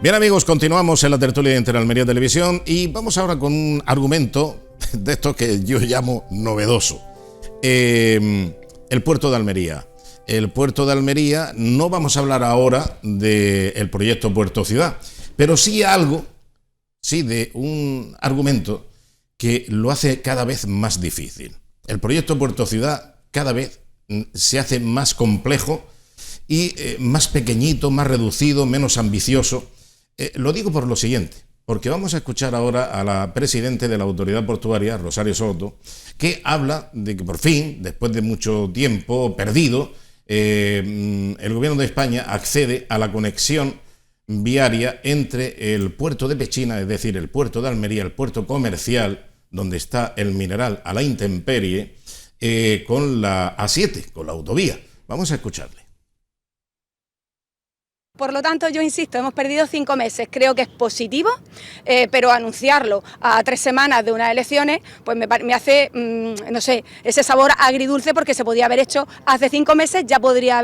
Bien, amigos, continuamos en la tertulia de Interalmería Televisión y vamos ahora con un argumento de estos que yo llamo novedoso. El puerto de Almería. El puerto de Almería, no vamos a hablar ahora del proyecto Puerto Ciudad, pero sí de un argumento que lo hace cada vez más difícil. El proyecto Puerto Ciudad cada vez se hace más complejo y más pequeñito, más reducido, menos ambicioso. Lo digo por lo siguiente, porque vamos a escuchar ahora a la presidenta de la Autoridad Portuaria, Rosario Soto, que habla de que por fin, después de mucho tiempo perdido, el Gobierno de España accede a la conexión viaria entre el puerto de Pechina, es decir, el puerto de Almería, el puerto comercial, donde está el mineral a la intemperie, con la A7, con la autovía. Vamos a escucharle. Por lo tanto, yo insisto, hemos perdido 5 meses, creo que es positivo, pero anunciarlo a 3 semanas de unas elecciones, pues me hace, no sé, ese sabor agridulce, porque se podía haber hecho hace 5 meses, ya podría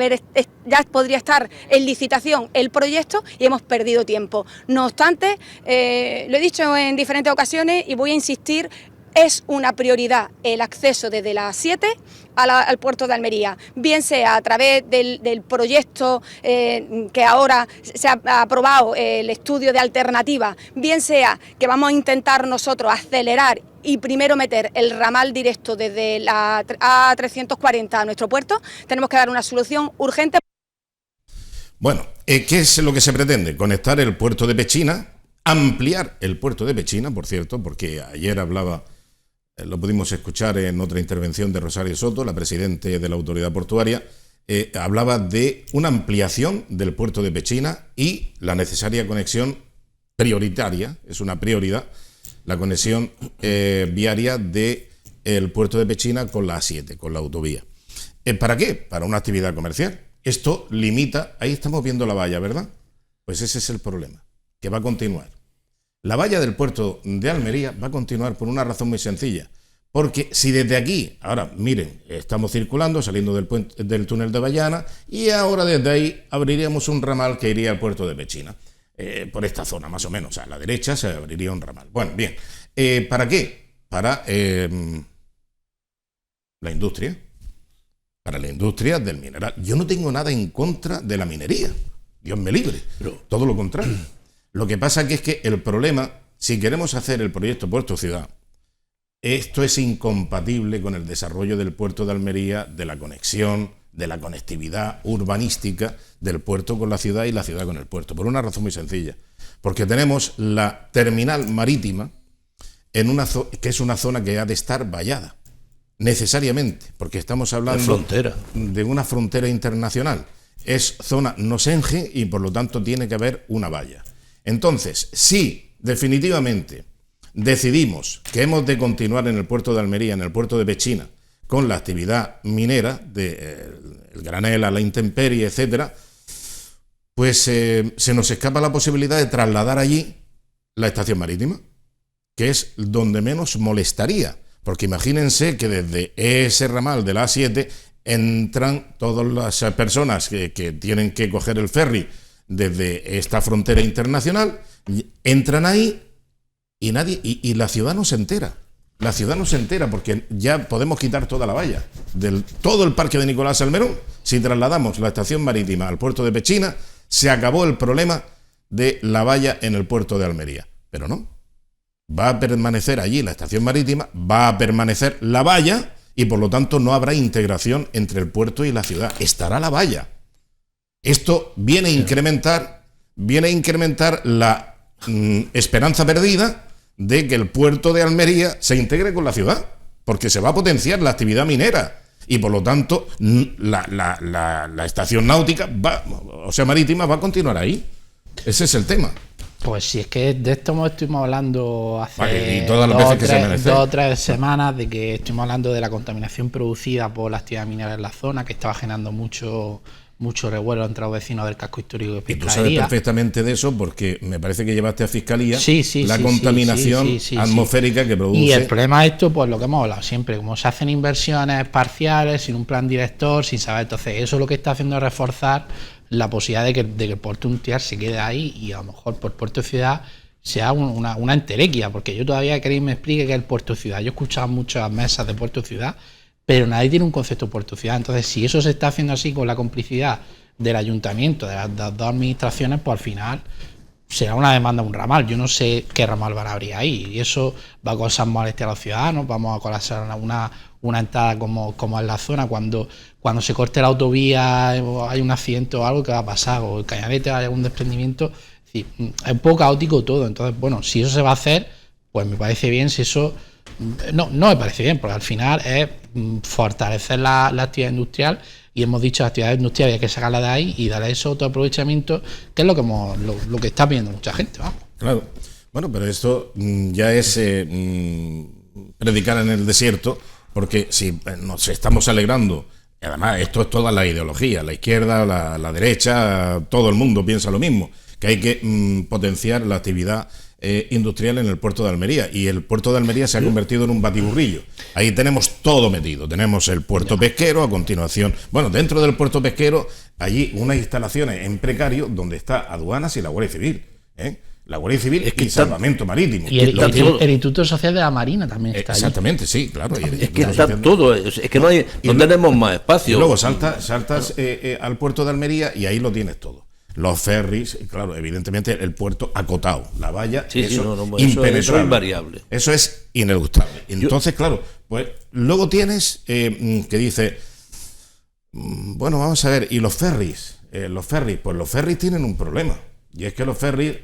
estar en licitación el proyecto y hemos perdido tiempo. No obstante, lo he dicho en diferentes ocasiones y voy a insistir, es una prioridad el acceso desde la A7 al puerto de Almería, bien sea a través del proyecto que ahora se ha aprobado, el estudio de alternativa, bien sea que vamos a intentar nosotros acelerar y primero meter el ramal directo desde la A340 a nuestro puerto. Tenemos que dar una solución urgente. Bueno, ¿qué es lo que se pretende? Conectar el puerto de Pechina, ampliar el puerto de Pechina, por cierto, porque ayer hablaba... Lo pudimos escuchar en otra intervención de Rosario Soto, la presidenta de la Autoridad Portuaria, hablaba de una ampliación del puerto de Pechina y la necesaria conexión prioritaria, es una prioridad, la conexión viaria del puerto de Pechina con la A7, con la autovía. ¿Para qué? Para una actividad comercial. Esto limita, ahí estamos viendo la valla, ¿verdad? Pues ese es el problema, que va a continuar. La valla del puerto de Almería va a continuar por una razón muy sencilla, porque si desde aquí, ahora miren, estamos circulando, saliendo del túnel de Bayana, y ahora desde ahí abriríamos un ramal que iría al puerto de Pechina, por esta zona más o menos, a la derecha se abriría un ramal. Bueno, bien, ¿para qué? Para la industria, para la industria del mineral. Yo no tengo nada en contra de la minería, Dios me libre, pero todo lo contrario. Lo que pasa es que el problema, si queremos hacer el proyecto Puerto Ciudad, esto es incompatible con el desarrollo del puerto de Almería, de la conexión, de la conectividad urbanística del puerto con la ciudad y la ciudad con el puerto, por una razón muy sencilla. Porque tenemos la terminal marítima, que es una zona que ha de estar vallada, necesariamente, porque estamos hablando de una frontera internacional. Es zona NOSENGE y por lo tanto tiene que haber una valla. Entonces, si definitivamente decidimos que hemos de continuar en el puerto de Almería, en el puerto de Pechina, con la actividad minera, el granel a la intemperie, etcétera, pues se nos escapa la posibilidad de trasladar allí la estación marítima, que es donde menos molestaría, porque imagínense que desde ese ramal de la A7 entran todas las personas que tienen que coger el ferry desde esta frontera internacional, entran ahí y y la ciudad no se entera. La ciudad no se entera porque ya podemos quitar toda la valla. Todo el parque de Nicolás Salmerón, si trasladamos la estación marítima al puerto de Pechina, se acabó el problema de la valla en el puerto de Almería. Pero no. Va a permanecer allí la estación marítima, va a permanecer la valla y por lo tanto no habrá integración entre el puerto y la ciudad. Estará la valla. Esto viene a incrementar la esperanza perdida de que el puerto de Almería se integre con la ciudad, porque se va a potenciar la actividad minera y por lo tanto la estación náutica marítima va a continuar ahí. Ese es el tema. Pues si es que de esto estuvimos hablando hace dos o 3 semanas, de que estuvimos hablando de la contaminación producida por la actividad minera en la zona, que estaba generando mucho revuelo entre los vecinos del casco histórico de Pescadería. Y tú sabes perfectamente de eso porque me parece que llevaste a Fiscalía la contaminación atmosférica que produce. Y el problema de esto, pues lo que hemos hablado siempre, como se hacen inversiones parciales, sin un plan director, sin saber. Entonces, eso lo que está haciendo es reforzar la posibilidad de que el puerto industrial se quede ahí y a lo mejor por puerto de ciudad sea una entelequia, porque yo todavía queréis me explique qué es el puerto de ciudad. Yo he escuchado muchas mesas de puerto de ciudad, pero nadie tiene un concepto de puerto de ciudad. Entonces, si eso se está haciendo así con la complicidad del ayuntamiento, de las dos administraciones, pues al final será una demanda de un ramal. Yo no sé qué ramal van a abrir ahí, y eso va a causar molestia a los ciudadanos. Vamos a colapsar una entrada como en la zona, cuando se corte la autovía o hay un accidente o algo, que va a pasar, o el Cañadete hay algún desprendimiento. Es decir, es un poco caótico todo. Entonces, bueno, si eso se va a hacer, pues me parece bien. Si eso no me parece bien, porque al final es fortalecer la actividad industrial, y hemos dicho la actividad industrial hay que sacarla de ahí y darle eso otro aprovechamiento, que es lo que está viendo mucha gente, vamos. Claro. Bueno, pero esto ya es predicar en el desierto, porque si nos estamos alegrando, y además esto es toda la ideología, la izquierda, la derecha, todo el mundo piensa lo mismo, que hay que potenciar la actividad industrial en el puerto de Almería, y el puerto de Almería se ha convertido en un batiburrillo. Ahí tenemos todo metido, tenemos el puerto pesquero, a continuación, bueno, dentro del puerto pesquero, allí unas instalaciones en precario donde está aduanas y la Guardia Civil, la Guardia Civil y salvamento marítimo. Y el Instituto Social de la Marina también está allí. Exactamente, sí, claro. Es que está todo, es que no tenemos más espacio. Y luego saltas al puerto de Almería y ahí lo tienes todo. Los ferries, claro, evidentemente el puerto acotado, la valla, eso es invariable. Eso es ineluctable. Entonces, claro, pues luego tienes que dice, bueno, vamos a ver, ¿y los ferries? Pues los ferries tienen un problema. Y es que los ferries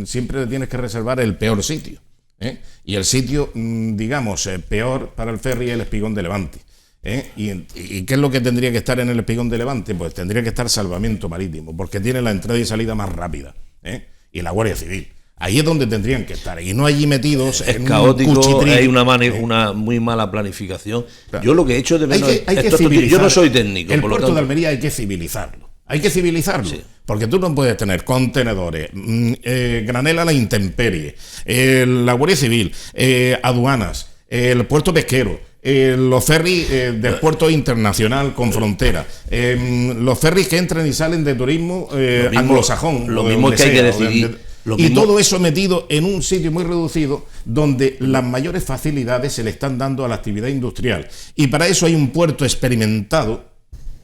siempre tienes que reservar el peor sitio. Y el sitio, digamos, peor para el ferry es el Espigón de Levante. ¿Y qué es lo que tendría que estar en el Espigón de Levante? Pues tendría que estar salvamento marítimo, porque tiene la entrada y salida más rápida, y la Guardia Civil. Ahí es donde tendrían que estar, y no allí metidos es en caótico, un cuchitril. hay una muy mala planificación. Claro. Yo lo que he hecho de menos hay que civilizar. Yo no soy técnico. El puerto de Almería hay que civilizarlo. Hay que civilizarlo, sí. Porque tú no puedes tener contenedores, granel a la intemperie, la Guardia Civil, aduanas, el puerto pesquero, los ferries del puerto internacional con frontera, los ferries que entran y salen de turismo anglosajón. Lo mismo que hay que decidir. Y todo eso metido en un sitio muy reducido, donde las mayores facilidades se le están dando a la actividad industrial. Y para eso hay un puerto experimentado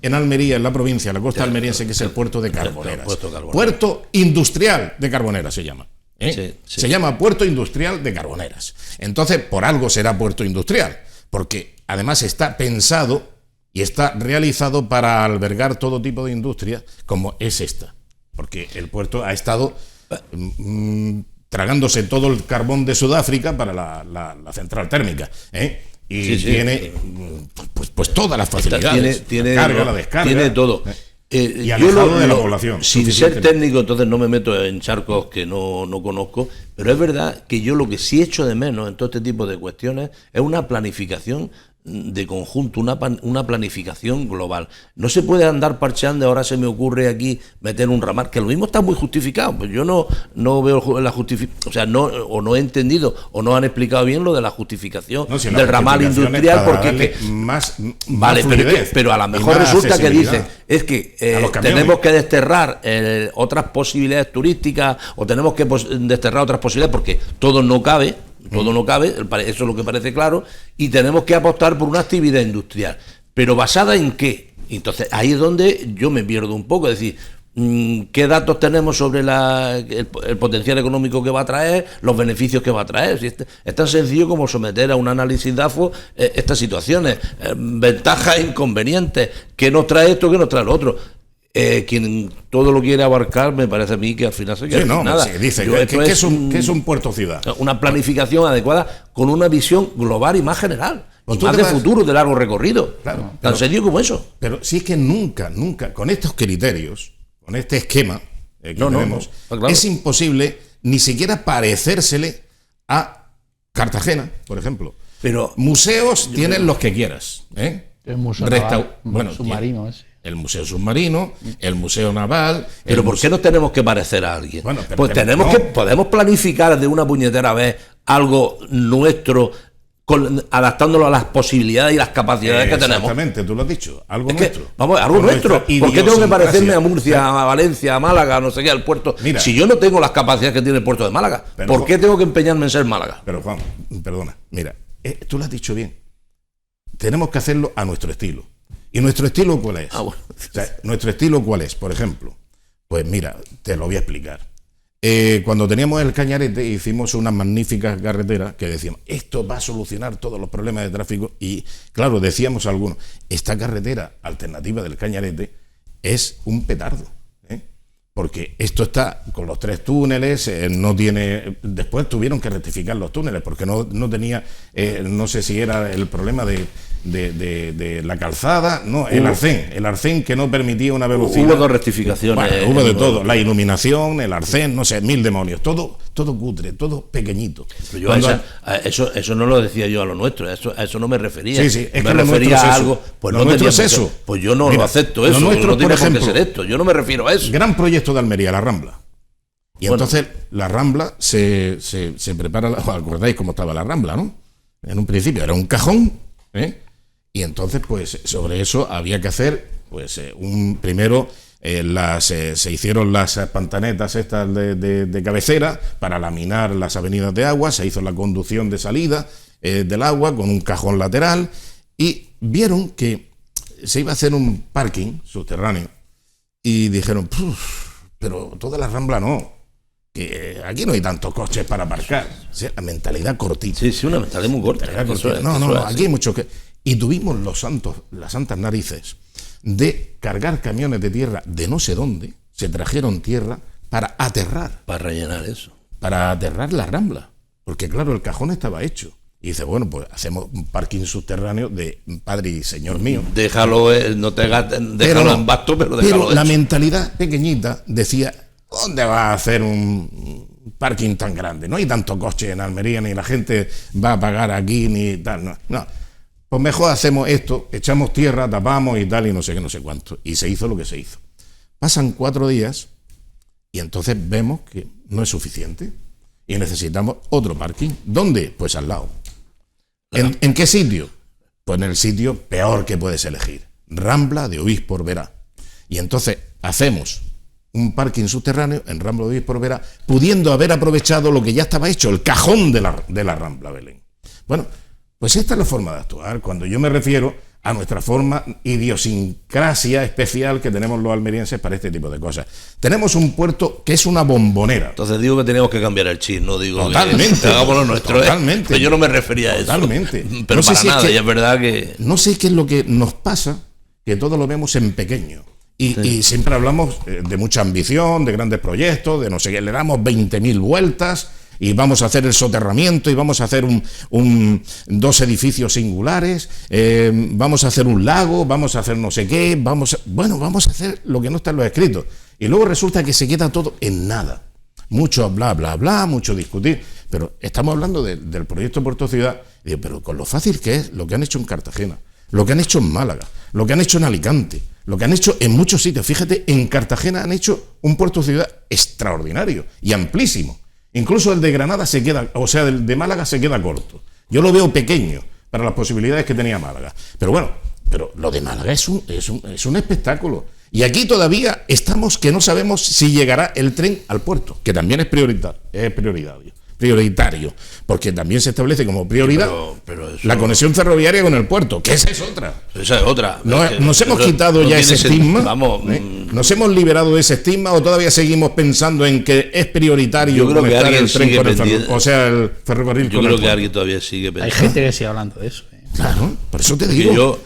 en Almería, en la provincia, la costa almeriense, que es el puerto de Carboneras. Puerto industrial de Carboneras se llama. Se llama Puerto Industrial de Carboneras. Entonces, por algo será puerto industrial, porque además está pensado y está realizado para albergar todo tipo de industria, como es esta. Porque el puerto ha estado tragándose todo el carbón de Sudáfrica para la central térmica, y tiene pues todas las facilidades, tiene la carga, la descarga, tiene todo. Y alejado de la población. Sin ser técnico, entonces no me meto en charcos que no conozco, pero es verdad que yo lo que sí echo de menos en todo este tipo de cuestiones es una planificación de conjunto, una planificación global. No se puede andar parcheando. Ahora se me ocurre aquí meter un ramal, que lo mismo está muy justificado, pues yo no veo la justificación, o sea, no he entendido o no han explicado bien lo de la justificación del ramal industrial, porque vale, pero a lo mejor resulta que dicen es que tenemos que desterrar otras posibilidades turísticas, o tenemos que desterrar otras posibilidades, porque todo no cabe, eso es lo que parece claro, y tenemos que apostar por una actividad industrial. ¿Pero basada en qué? Entonces ahí es donde yo me pierdo un poco, es decir, ¿qué datos tenemos sobre el potencial económico que va a traer, los beneficios que va a traer? Si es tan sencillo como someter a un análisis DAFO estas situaciones, ventajas e inconvenientes, ¿qué nos trae esto, qué nos trae lo otro? Quien todo lo quiere abarcar, me parece a mí que al final se queda sin nada. Sí, dice que es un puerto ciudad. Una planificación adecuada con una visión global y más general, y más de futuro, de largo recorrido. Claro, tan sencillo como eso. Pero si es que nunca, con estos criterios, con este esquema que tenemos, claro, es imposible ni siquiera parecérsele a Cartagena, por ejemplo. Pero museos tienen los que quieras. El museo submarino ese. El museo submarino, el museo naval. Pero ¿por qué nos tenemos que parecer a alguien? Bueno, pues podemos planificar de una puñetera vez algo nuestro adaptándolo a las posibilidades y las capacidades que tenemos. Exactamente, tú lo has dicho, algo Es nuestro. que, vamos, algo nuestro. ¿Por qué tengo que parecerme a Murcia, a Valencia, a Málaga, no sé qué, al puerto? Mira, si yo no tengo las capacidades que tiene el puerto de Málaga, ¿por qué tengo que empeñarme en ser Málaga? Pero Juan, perdona, mira, tú lo has dicho bien. Tenemos que hacerlo a nuestro estilo. ¿Y nuestro estilo cuál es? Bueno. O sea, ¿nuestro estilo cuál es? Por ejemplo, pues mira, te lo voy a explicar. Cuando teníamos el Cañarete hicimos unas magníficas carreteras que decíamos, esto va a solucionar todos los problemas de tráfico, y claro, decíamos algunos, esta carretera alternativa del Cañarete es un petardo, porque esto está con los 3 túneles, no tiene, después tuvieron que rectificar los túneles porque no tenía, no sé si era el problema de la calzada, no, el arcén que no permitía una velocidad. Hubo 2 rectificaciones. Bueno, hubo de todo, la iluminación, el arcén, no sé, 1000 demonios, todo cutre, todo pequeñito. Pero yo eso no lo decía yo a lo nuestro, a eso no me refería. Sí, es me que refería a es algo, pues lo no nuestro tenía es eso. Pues yo no Mira, lo acepto eso, lo nuestro, no tiene por ejemplo, por qué ser esto, yo no me refiero a eso. Gran proyecto de Almería, la Rambla. Y Bueno. entonces la Rambla se prepara, ¿os acordáis cómo estaba la Rambla, no? En un principio era un cajón, y entonces pues sobre eso había que hacer pues primero se hicieron las pantanetas estas de cabecera para laminar las avenidas de agua, se hizo la conducción de salida del agua con un cajón lateral, y vieron que se iba a hacer un parking subterráneo y dijeron, pero toda la Rambla no, que aquí no hay tantos coches para aparcar. O sea, la mentalidad cortita. Sí, una mentalidad muy corta. No, aquí hay mucho que... Y tuvimos las santas narices de cargar camiones de tierra de no sé dónde, se trajeron tierra para aterrar. Para rellenar eso. Para aterrar la Rambla. Porque claro, el cajón estaba hecho. Y dice, bueno, pues hacemos un parking subterráneo de Padre y Señor mío. Déjalo, no te gastes, déjalo en basto, pero déjalo. Pero la mentalidad pequeñita decía, ¿dónde va a hacer un parking tan grande? No hay tanto coche en Almería, ni la gente va a pagar aquí, ni tal. No. Pues mejor hacemos esto, echamos tierra, tapamos y tal, y no sé qué, no sé cuánto. Y se hizo lo que se hizo. Pasan 4 días y entonces vemos que no es suficiente y necesitamos otro parking. ¿Dónde? Pues al lado. ¿En qué sitio? Pues en el sitio peor que puedes elegir, Rambla de Oís por Verá. Y entonces hacemos un parking subterráneo en Rambla de Oís por Verá, pudiendo haber aprovechado lo que ya estaba hecho, el cajón de la Rambla, Belén. Bueno, pues esta es la forma de actuar, cuando yo me refiero a nuestra forma, idiosincrasia especial que tenemos los almerienses para este tipo de cosas. Tenemos un puerto que es una bombonera. Entonces digo que tenemos que cambiar el chip, no digo totalmente, que hagámoslo nuestro. Totalmente. Pero yo no me refería a eso. Totalmente. Pero no sé para si nada, es y es verdad que... No sé qué es lo que nos pasa, que todo lo vemos en pequeño. Y siempre hablamos de mucha ambición, de grandes proyectos, de no sé qué, le damos 20.000 vueltas y vamos a hacer el soterramiento y vamos a hacer 2 edificios singulares, vamos a hacer un lago, vamos a hacer no sé qué, vamos a hacer lo que no está en los escritos. Y luego resulta que se queda todo en nada. Mucho bla, bla, bla, mucho discutir. Pero estamos hablando del proyecto Puerto Ciudad, y digo, pero con lo fácil que es lo que han hecho en Cartagena, lo que han hecho en Málaga, lo que han hecho en Alicante, lo que han hecho en muchos sitios. Fíjate, en Cartagena han hecho un puerto ciudad extraordinario y amplísimo. Incluso el de Granada se queda, o sea, el de Málaga se queda corto. Yo lo veo pequeño para las posibilidades que tenía Málaga. Pero bueno, lo de Málaga es un espectáculo. Y aquí todavía estamos que no sabemos si llegará el tren al puerto, que también es prioritario, porque también se establece como prioridad pero eso... la conexión ferroviaria con el puerto, que esa es otra. Esa es otra. Nos hemos quitado ya ese estigma. Nos hemos liberado de ese estigma, o todavía seguimos pensando en que es prioritario conectar el tren con el ferrocarril, o sea, el ferrocarril. Yo creo que alguien todavía sigue pensando. Hay gente que sigue hablando de eso. Claro, por eso te digo. Yo,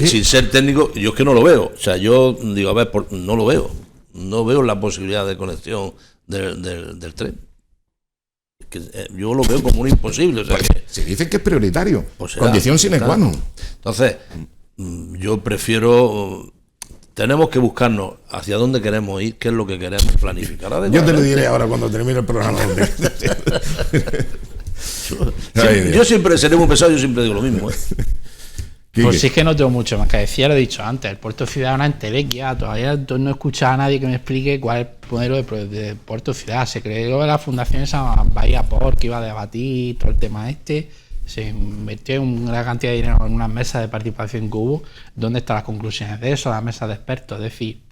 sin ser técnico, yo es que no lo veo. O sea, yo digo, a ver, no lo veo. No veo la posibilidad de conexión del tren. Yo lo veo como un imposible. O sea, pues, si dicen que es prioritario, pues condición sine qua non. Entonces, yo prefiero... Tenemos que buscarnos hacia dónde queremos ir, qué es lo que queremos planificar. Yo te lo diré ahora cuando termine el programa. Yo siempre seré muy pesado, yo siempre digo lo mismo. Pues sí, es que no tengo mucho más que decir, ya lo he dicho antes, el Puerto Ciudad es una entelequia, todavía no he escuchado a nadie que me explique cuál es el modelo de Puerto Ciudad. Se creó la fundación esa Bahía Port que iba a debatir todo el tema se invirtió una cantidad de dinero en unas mesas de participación que hubo. ¿Dónde están las conclusiones de eso? Las mesas de expertos. Es decir,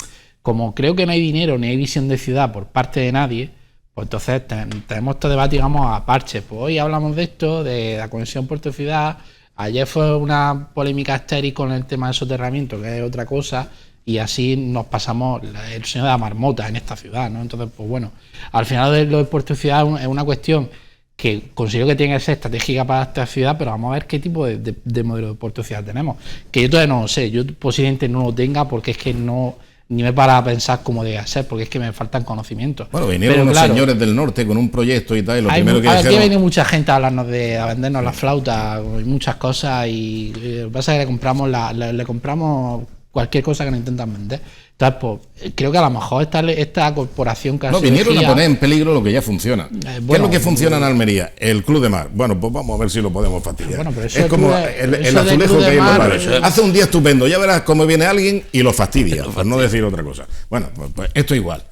como creo que no hay dinero ni hay visión de ciudad por parte de nadie, pues entonces tenemos este debate, digamos, a parches. Pues hoy hablamos de esto, de la conexión puerto-ciudad. Ayer fue una polémica estéril con el tema del soterramiento, que es otra cosa, y así nos pasamos el sueño de la marmota en esta ciudad, ¿no? Entonces, pues bueno, al final de lo de puerto-ciudad es una cuestión que considero que tiene que ser estratégica para esta ciudad, pero vamos a ver qué tipo de modelo de puerto-ciudad tenemos. Que yo todavía no lo sé, yo posiblemente no lo tenga porque es que no... ni me para a pensar cómo debe ser, porque es que me faltan conocimientos. Bueno, vinieron unos señores del norte con un proyecto y tal, y lo primero que dijeron... Aquí viene mucha gente a hablarnos a vendernos la flauta y muchas cosas, y lo que pasa es que le compramos cualquier cosa que nos intentan vender. Entonces, pues, creo que a lo mejor esta corporación que vinieron a poner en peligro lo que ya funciona. ¿Qué es lo que funciona en Almería? El Club de Mar. Bueno, pues vamos a ver si lo podemos fastidiar. Bueno, pero es como el azulejo que hay en los bares. Hace un día estupendo, ya verás cómo viene alguien y lo fastidia, por no decir otra cosa. Bueno, pues esto igual.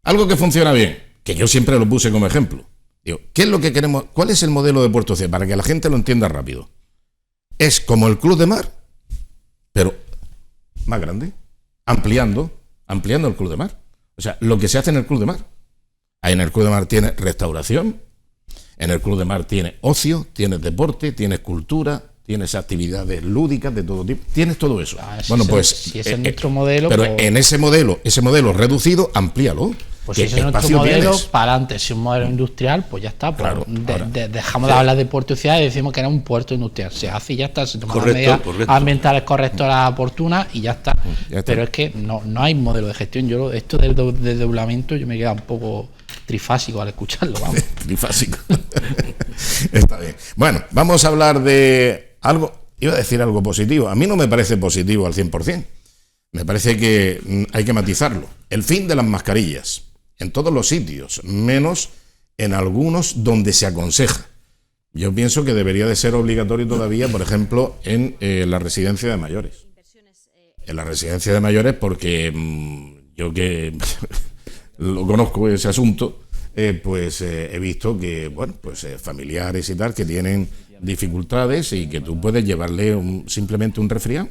Algo que funciona bien, que yo siempre lo puse como ejemplo. Digo, ¿qué es lo que queremos? ¿Cuál es el modelo de Puerto Ciudad? Para que la gente lo entienda rápido. Es como el Club de Mar, pero más grande, ampliando el Club de Mar. O sea, lo que se hace en el Club de Mar. Ahí en el Club de Mar tiene restauración, en el Club de Mar tiene ocio, tienes deporte, tienes cultura, tienes actividades lúdicas de todo tipo, tienes todo eso. Bueno, pues si ese es nuestro modelo, pero pues, en ese modelo reducido, amplíalo. Pues si ese es nuestro modelo, para adelante. Si es un modelo industrial, pues ya está. Pues claro, dejamos de hablar de puerto y ciudad y decimos que era un puerto industrial. Se hace y ya está. Se toman las medidas ambientales correctoras oportunas y ya está. Pero es que no hay modelo de gestión. Esto del desdoblamiento yo me queda un poco trifásico al escucharlo. Vamos. Trifásico. Está bien. Bueno, vamos a hablar de algo. Iba a decir algo positivo. A mí no me parece positivo al 100%. Me parece que hay que matizarlo. El fin de las mascarillas. En todos los sitios, menos en algunos donde se aconseja. Yo pienso que debería de ser obligatorio todavía, por ejemplo, en la residencia de mayores. En la residencia de mayores, porque yo que lo conozco ese asunto, pues he visto que, bueno, pues familiares y tal que tienen dificultades y que tú puedes llevarle simplemente un resfriado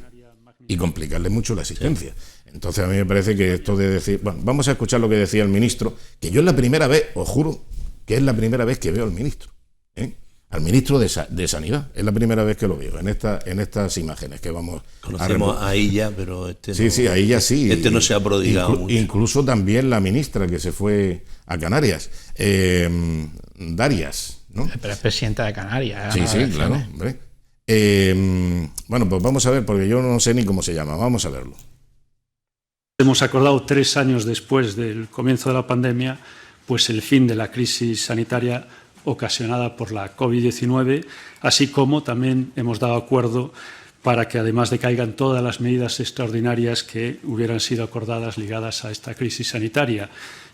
y complicarle mucho la asistencia. Entonces a mí me parece que esto de decir... Bueno, vamos a escuchar lo que decía el ministro, que yo es la primera vez, os juro, que es la primera vez que veo al ministro, al ministro de Sanidad. Es la primera vez que lo veo en estas imágenes que vamos Conocemos a ella, pero sí, a ella sí. Este no se ha prodigado mucho. Incluso también la ministra que se fue a Canarias, Darias, ¿no? Pero es presidenta de Canarias. Sí, claro, hombre. Bueno, pues vamos a ver, porque yo no sé ni cómo se llama. Vamos a verlo. Hemos acordado 3 años después del comienzo de la pandemia, pues el fin de la crisis sanitaria ocasionada por la COVID-19, así como también hemos dado acuerdo para que además decaigan todas las medidas extraordinarias que hubieran sido acordadas ligadas a esta crisis sanitaria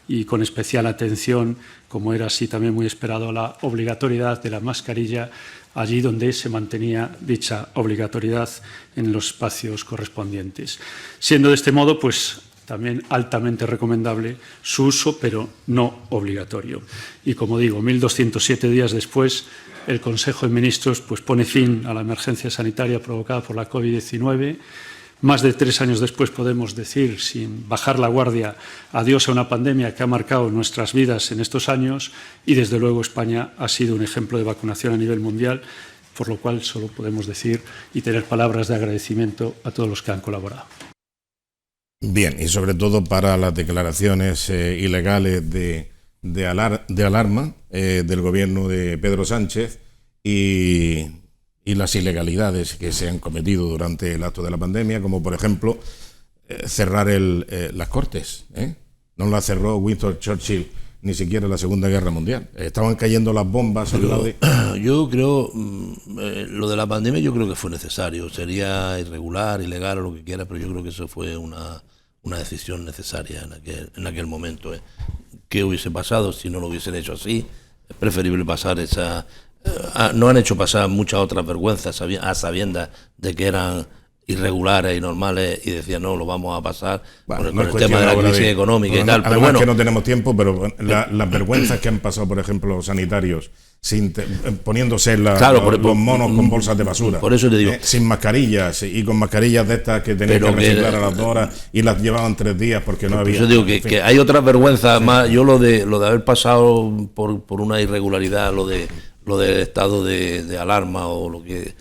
y con especial atención, como era así también muy esperado, la obligatoriedad de la mascarilla allí donde se mantenía dicha obligatoriedad en los espacios correspondientes. Siendo de este modo, pues también altamente recomendable su uso, pero no obligatorio. Y como digo, 1.207 días después, el Consejo de Ministros pues pone fin a la emergencia sanitaria provocada por la COVID-19. Más de 3 años después podemos decir, sin bajar la guardia, adiós a una pandemia que ha marcado nuestras vidas en estos años y, desde luego, España ha sido un ejemplo de vacunación a nivel mundial, por lo cual solo podemos decir y tener palabras de agradecimiento a todos los que han colaborado. Bien, y sobre todo para las declaraciones ilegales de alarma del gobierno de Pedro Sánchez y las ilegalidades que se han cometido durante el acto de la pandemia, como por ejemplo cerrar las Cortes. No las cerró Winston Churchill ni siquiera en la Segunda Guerra Mundial. Estaban cayendo las bombas al lado de... Yo creo, lo de la pandemia yo creo que fue necesario. Sería irregular, ilegal o lo que quiera, pero yo creo que eso fue una decisión necesaria en aquel momento. ¿Qué hubiese pasado si no lo hubiesen hecho así? Es preferible pasar esa... no han hecho pasar muchas otras vergüenzas a sabiendas de que eran irregulares y normales y decían no, lo vamos a pasar Bueno, con el tema de la crisis económica y tal. Además, Pero bueno, que no tenemos tiempo, pero las vergüenzas que han pasado, por ejemplo, los sanitarios, poniéndose claro, los monos con bolsas de basura. Por eso te digo. Sin mascarillas y con mascarillas de estas que tenían que reciclar a las 2 horas y las llevaban 3 días porque no había. Yo digo que hay otras vergüenzas más. Yo lo de haber pasado por una irregularidad, lo del estado de alarma o lo que.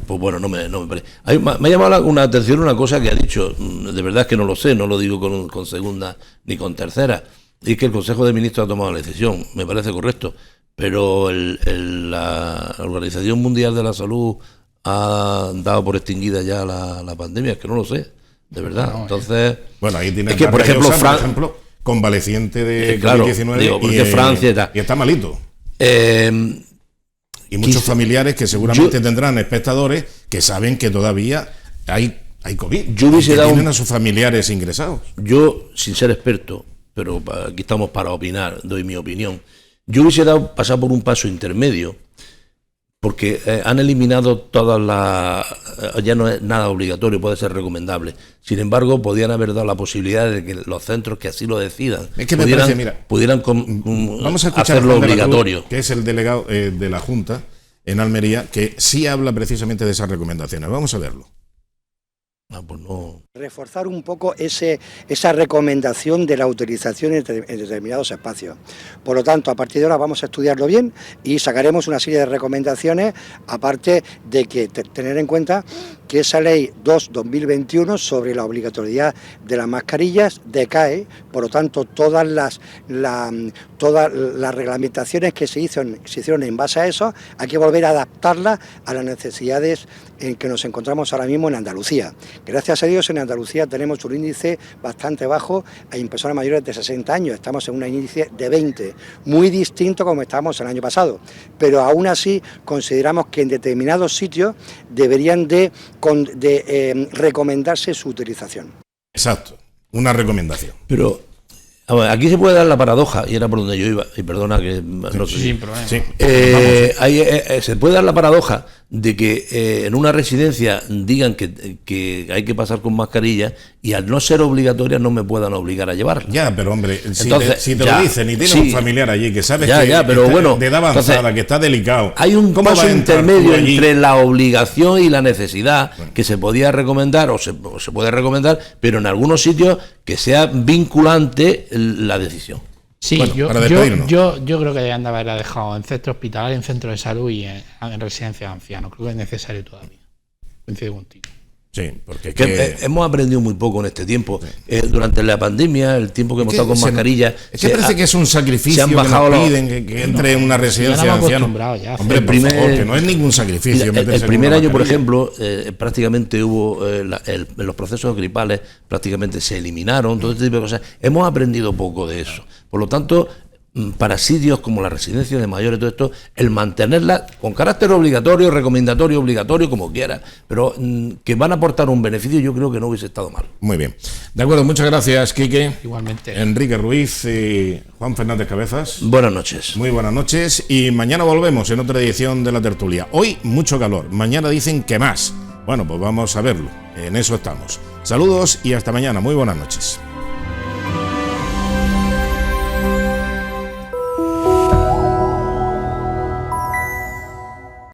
Pues bueno, no me parece. Me ha llamado una atención una cosa que ha dicho, de verdad es que no lo sé, no lo digo con segunda ni con tercera, y es que el Consejo de Ministros ha tomado la decisión, me parece correcto, pero la Organización Mundial de la Salud ha dado por extinguida ya la pandemia, es que no lo sé, de verdad. Entonces, bueno, ahí tiene es que por ejemplo, convaleciente de COVID-19 digo, porque Francia está. Y está malito. Y muchos familiares que seguramente tendrán espectadores que saben que todavía hay COVID. Yo hubiese que dado tienen a sus familiares ingresados. Yo, sin ser experto, pero aquí estamos para opinar, doy mi opinión, yo hubiese dado pasar por un paso intermedio, porque han eliminado todas ya no es nada obligatorio, puede ser recomendable. Sin embargo, podían haber dado la posibilidad de que los centros que así lo decidan es que pudieran vamos a hacerlo obligatorio. Que es el delegado de la Junta en Almería, que sí habla precisamente de esas recomendaciones. Vamos a verlo. Pues no. Reforzar un poco esa recomendación de la utilización en determinados espacios. Por lo tanto, a partir de ahora vamos a estudiarlo bien y sacaremos una serie de recomendaciones, aparte de que tener en cuenta que esa ley 2/2021 sobre la obligatoriedad de las mascarillas decae, por lo tanto todas las reglamentaciones que se hicieron en base a eso, hay que volver a adaptarlas a las necesidades en que nos encontramos ahora mismo en Andalucía. Gracias a Dios en Andalucía tenemos un índice bastante bajo en personas mayores de 60 años, estamos en un índice de 20, muy distinto como estábamos el año pasado, pero aún así consideramos que en determinados sitios deberían de recomendarse su utilización. Exacto, una recomendación. Pero aquí se puede dar la paradoja, y era por donde yo iba, y perdona que no sé. Sin problema. Sí. Se puede dar la paradoja de que en una residencia digan que hay que pasar con mascarilla y al no ser obligatoria no me puedan obligar a llevarla. Ya, pero hombre, Entonces, si te lo dicen y tienes un familiar allí que sabes pero está bueno, de edad avanzada, entonces, que está delicado. Hay un paso intermedio entre la obligación y la necesidad que se podía recomendar o se puede recomendar, pero en algunos sitios que sea vinculante la decisión. Sí, bueno, yo creo que deben de haberla dejado en centro hospitalario, en centro de salud y en residencia de ancianos. Creo que es necesario todavía. Coincido contigo. Sí, porque hemos aprendido muy poco en este tiempo. Sí. Durante la pandemia, el tiempo que hemos estado con mascarilla. Es que parece que es un sacrificio que nos piden que entre en una residencia de ancianos. Hombre, por favor, que no es ningún sacrificio. El primer año, por ejemplo, prácticamente hubo los procesos gripales, prácticamente se eliminaron, todo este tipo de cosas. Hemos aprendido poco de eso. Por lo tanto, para sitios como la residencia de mayores, todo esto, el mantenerla con carácter obligatorio, recomendatorio, obligatorio, como quiera, pero que van a aportar un beneficio, yo creo que no hubiese estado mal. Muy bien. De acuerdo, muchas gracias, Quique. Igualmente. Enrique Ruiz y Juan Fernández Cabezas. Buenas noches. Muy buenas noches y mañana volvemos en otra edición de La Tertulia. Hoy mucho calor, mañana dicen que más. Bueno, pues vamos a verlo, en eso estamos. Saludos y hasta mañana, muy buenas noches.